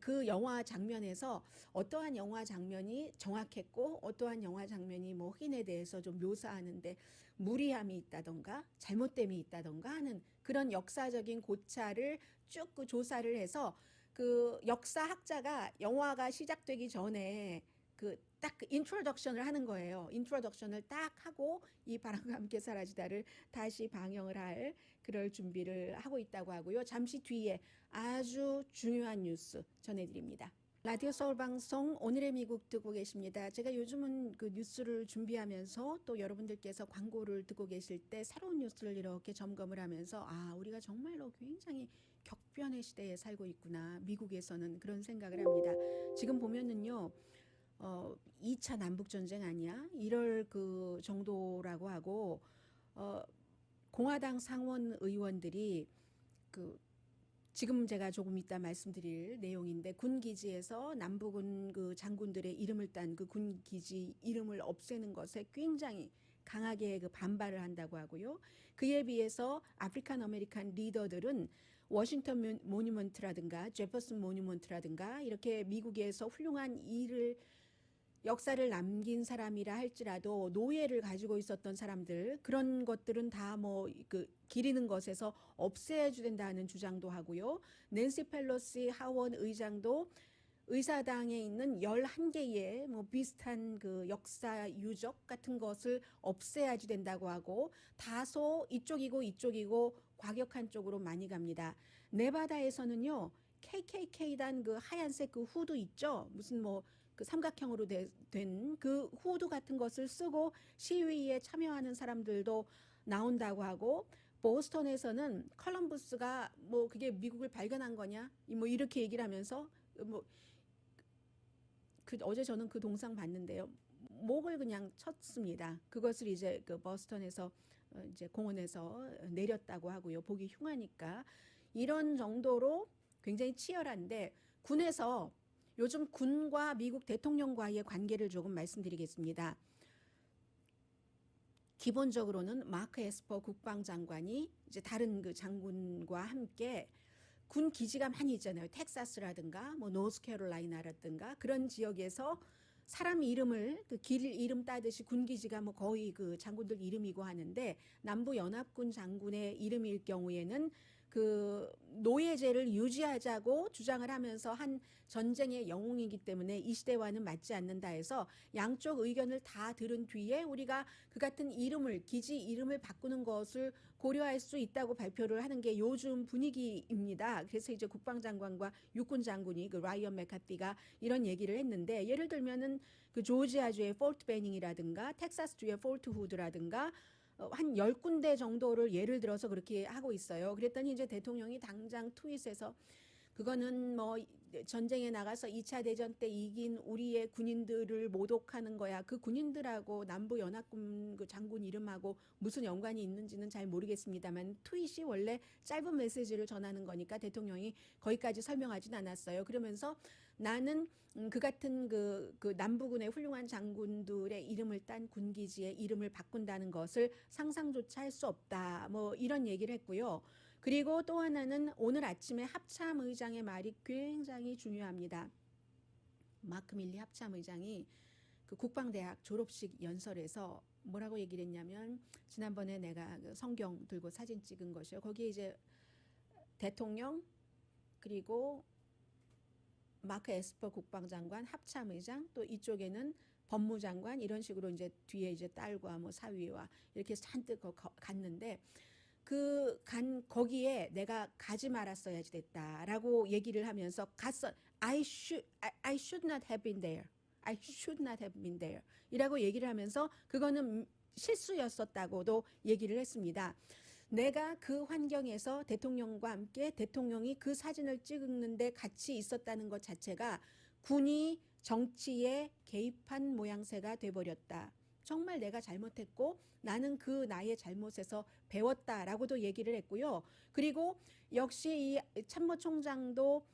S1: 그 영화 장면에서 어떠한 영화 장면이 정확했고 어떠한 영화 장면이 뭐 흑인에 대해서 좀 묘사하는데 무리함이 있다던가 잘못됨이 있다던가 하는 그런 역사적인 고찰을 쭉 그 조사를 해서 그 역사학자가 영화가 시작되기 전에 그 딱 인트로덕션을 하는 거예요. 인트로덕션을 딱 하고 이 바람과 함께 사라지다를 다시 방영을 할 그럴 준비를 하고 있다고 하고요. 잠시 뒤에 아주 중요한 뉴스 전해드립니다. 라디오 서울 방송 오늘의 미국 듣고 계십니다. 제가 요즘은 그 뉴스를 준비하면서 또 여러분들께서 광고를 듣고 계실 때 새로운 뉴스를 이렇게 점검을 하면서 우리가 정말로 굉장히 격변의 시대에 살고 있구나. 미국에서는 그런 생각을 합니다. 지금 보면은요. 2차 남북전쟁 아니야? 이럴 그 정도라고 하고 공화당 상원 의원들이 그 지금 제가 조금 이따 말씀드릴 내용인데 군 기지에서 남부군 그 장군들의 이름을 딴 그 군 기지 이름을 없애는 것에 굉장히 강하게 그 반발을 한다고 하고요. 그에 비해서 아프리칸 아메리칸 리더들은 워싱턴 모뉴먼트라든가 제퍼슨 모뉴먼트라든가 이렇게 미국에서 훌륭한 역사를 남긴 사람이라 할지라도 노예를 가지고 있었던 사람들 그런 것들은 다 뭐 그 기리는 것에서 없애야 된다는 주장도 하고요. 낸시 펠로시 하원 의장도 의사당에 있는 11개의 뭐 비슷한 그 역사 유적 같은 것을 없애야지 된다고 하고 다소 이쪽이고 과격한 쪽으로 많이 갑니다. 네바다에서는요. KKK단 그 하얀색 그 후드 있죠. 무슨 뭐 그 삼각형으로 된 그 후드 같은 것을 쓰고 시위에 참여하는 사람들도 나온다고 하고 보스턴에서는 컬럼버스가 뭐 그게 미국을 발견한 거냐 뭐 이렇게 얘기를 하면서 뭐 어제 저는 그 동상 봤는데요. 목을 그냥 쳤습니다. 그것을 이제 그 버스턴에서 이제 공원에서 내렸다고 하고요. 보기 흉하니까 이런 정도로 굉장히 치열한데 군에서 요즘 군과 미국 대통령과의 관계를 조금 말씀드리겠습니다. 기본적으로는 마크 에스퍼 국방장관이 이제 다른 그 장군과 함께 군 기지가 많이 있잖아요. 텍사스라든가 뭐 노스캐롤라이나라든가 그런 지역에서 사람 이름을 그 길 이름 따듯이 군 기지가 뭐 거의 그 장군들 이름이고 하는데 남부 연합군 장군의 이름일 경우에는 그 노예제를 유지하자고 주장을 하면서 한 전쟁의 영웅이기 때문에 이 시대와는 맞지 않는다 해서 양쪽 의견을 다 들은 뒤에 우리가 그 같은 이름을 기지 이름을 바꾸는 것을 고려할 수 있다고 발표를 하는 게 요즘 분위기입니다. 그래서 이제 국방장관과 육군장군이 그 라이언 맥카티가 이런 얘기를 했는데 예를 들면은 그 조지아주의 폴트 베닝이라든가 텍사스주의 폴트 후드라든가 한 10군데 정도를 예를 들어서 그렇게 하고 있어요. 그랬더니 이제 대통령이 당장 트윗에서 그거는 뭐 전쟁에 나가서 2차 대전 때 이긴 우리의 군인들을 모독하는 거야. 그 군인들하고 남부 연합군 그 장군 이름하고 무슨 연관이 있는지는 잘 모르겠습니다만 트윗이 원래 짧은 메시지를 전하는 거니까 대통령이 거기까지 설명하진 않았어요. 그러면서 나는 그 같은 그 남부군의 훌륭한 장군들의 이름을 딴 군기지의 이름을 바꾼다는 것을 상상조차 할 수 없다. 뭐 이런 얘기를 했고요. 그리고 또 하나는 오늘 아침에 합참의장의 말이 굉장히 중요합니다. 마크 밀리 합참의장이 그 국방대학 졸업식 연설에서 뭐라고 얘기를 했냐면 지난번에 내가 그 성경 들고 사진 찍은 것이요. 거기에 이제 대통령 그리고 마크 에스퍼 국방장관, 합참의장, 또 이쪽에는 법무장관 이런 식으로 이제 뒤에 이제 딸과 뭐 사위와 이렇게 잔뜩 갔는데 거기에 내가 가지 말았어야지 됐다라고 얘기를 하면서 갔어. I should not have been there. I should not have been there. 이라고 얘기를 하면서 그거는 실수였었다고도 얘기를 했습니다. 내가 그 환경에서 대통령과 함께 대통령이 그 사진을 찍는데 같이 있었다는 것 자체가 군이 정치에 개입한 모양새가 돼버렸다. 정말 내가 잘못했고 나는 그 나의 잘못에서 배웠다라고도 얘기를 했고요. 그리고 역시 이 참모총장도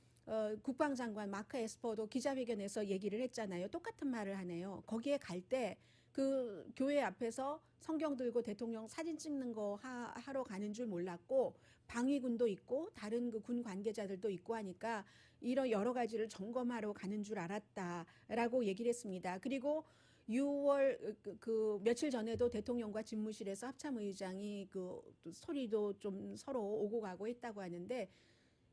S1: 국방장관 마크 에스퍼도 기자회견에서 얘기를 했잖아요. 똑같은 말을 하네요. 거기에 갈 때 그 교회 앞에서 성경 들고 대통령 사진 찍는 거 하러 가는 줄 몰랐고 방위군도 있고 다른 그 군 관계자들도 있고 하니까 이런 여러 가지를 점검하러 가는 줄 알았다라고 얘기를 했습니다. 그리고 6월 그 며칠 전에도 대통령과 집무실에서 합참의장이 그 소리도 좀 서로 오고 가고 했다고 하는데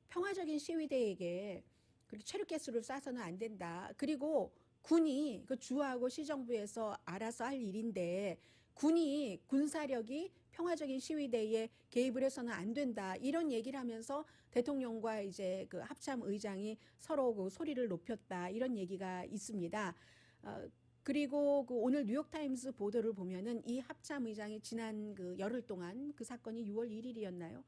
S1: 평화적인 시위대에게 그렇게 체류가스를 쏴서는 안 된다. 그리고 군이 그 주하고 시정부에서 알아서 할 일인데 군이 군사력이 평화적인 시위대에 개입을 해서는 안 된다. 이런 얘기를 하면서 대통령과 이제 그 합참 의장이 서로 그 소리를 높였다. 이런 얘기가 있습니다. 그리고 그 오늘 뉴욕타임스 보도를 보면은 이 합참 의장이 지난 그 열흘 동안 그 사건이 6월 1일이었나요?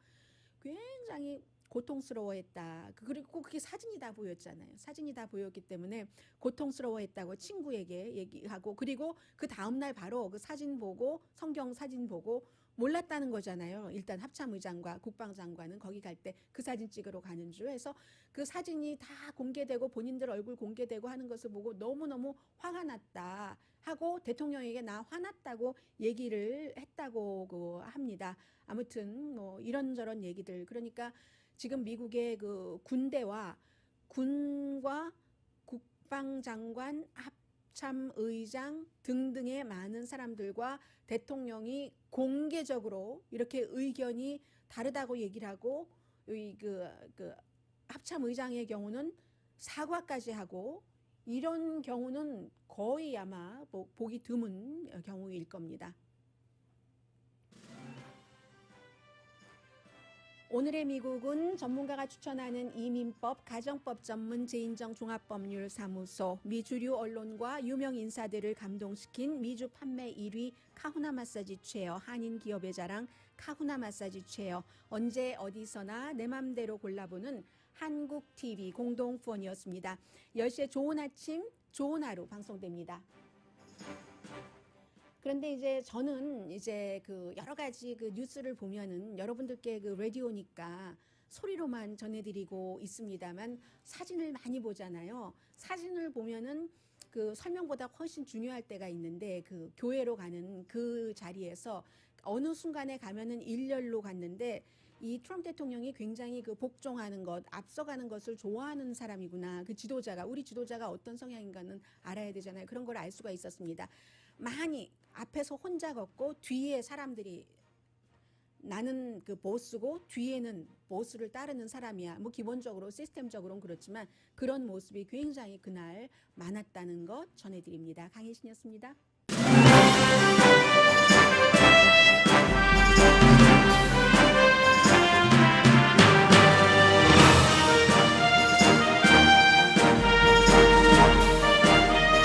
S1: 굉장히 고통스러워했다. 그리고 그게 사진이 다 보였잖아요. 사진이 다 보였기 때문에 고통스러워했다고 친구에게 얘기하고 그리고 그 다음날 바로 그 사진 보고 성경 사진 보고 몰랐다는 거잖아요. 일단 합참의장과 국방장관은 거기 갈 때 그 사진 찍으러 가는 줄 해서 그 사진이 다 공개되고 본인들 얼굴 공개되고 하는 것을 보고 너무너무 화가 났다 하고 대통령에게 나 화났다고 얘기를 했다고 합니다. 아무튼 뭐 이런저런 얘기들 그러니까 지금 미국의 그 군대와 군과 국방장관 합참의장 등등의 많은 사람들과 대통령이 공개적으로 이렇게 의견이 다르다고 얘기를 하고 그 합참의장의 경우는 사과까지 하고 이런 경우는 거의 아마 보기 드문 경우일 겁니다. 오늘의 미국은 전문가가 추천하는 이민법, 가정법 전문 재인정 종합법률사무소, 미주류 언론과 유명 인사들을 감동시킨 미주 판매 1위 카후나 마사지 체어, 한인 기업의 자랑 카후나 마사지 체어, 언제 어디서나 내 맘대로 골라보는 한국 TV 공동 후원이었습니다. 10시에 좋은 아침 좋은 하루 방송됩니다. 그런데 이제 저는 이제 그 여러 가지 그 뉴스를 보면은 여러분들께 그 라디오니까 소리로만 전해드리고 있습니다만 사진을 많이 보잖아요. 사진을 보면은 그 설명보다 훨씬 중요할 때가 있는데 그 교회로 가는 그 자리에서 어느 순간에 가면은 일렬로 갔는데 이 트럼프 대통령이 굉장히 그 복종하는 것, 앞서가는 것을 좋아하는 사람이구나. 그 지도자가, 우리 지도자가 어떤 성향인가는 알아야 되잖아요. 그런 걸 알 수가 있었습니다. 많이 앞에서 혼자 걷고 뒤에 사람들이 나는 그 보스고 뒤에는 보스를 따르는 사람이야. 뭐 기본적으로 시스템적으로는 그렇지만 그런 모습이 굉장히 그날 많았다는 것 전해드립니다. 강혜신이었습니다.